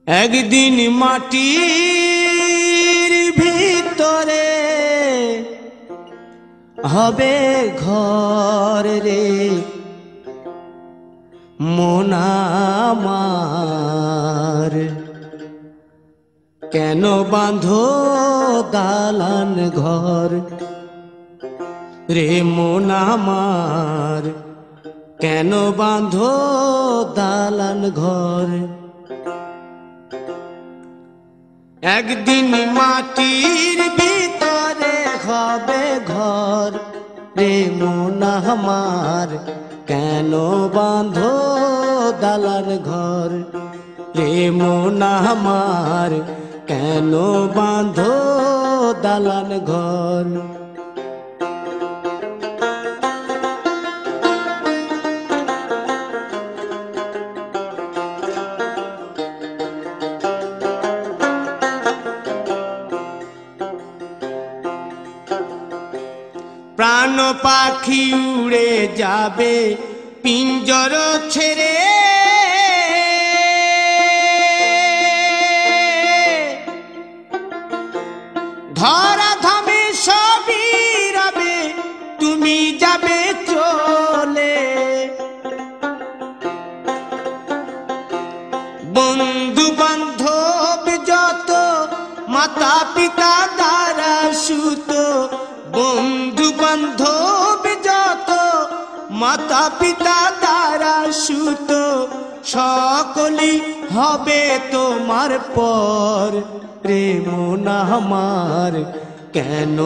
একদিন মাটির ভিতরে হবে ঘর রে মন আমার, কেন বাঁধো দালান ঘর রে মন আমার, কেন বাঁধো দালান ঘর। একদিন মাটির ভিতরে হবে ঘর রে মন আমার, কেন বাঁধো দালান ঘর রে মন আমার, কেন বাঁধো দালান ঘর। প্রাণ পাখি উড়ে যাবে পিঞ্জর ছেড়ে, ধরা ধামে সবই রবে তুমি যাবে চলে। বন্ধু বান্ধব যত মাতা পিতা দ্বারা সুত, বন্ধু বান্ধব যত মাতা পিতা দ্বারা সুত, সকলই হবে তোমার পর রে মন আমার, কেন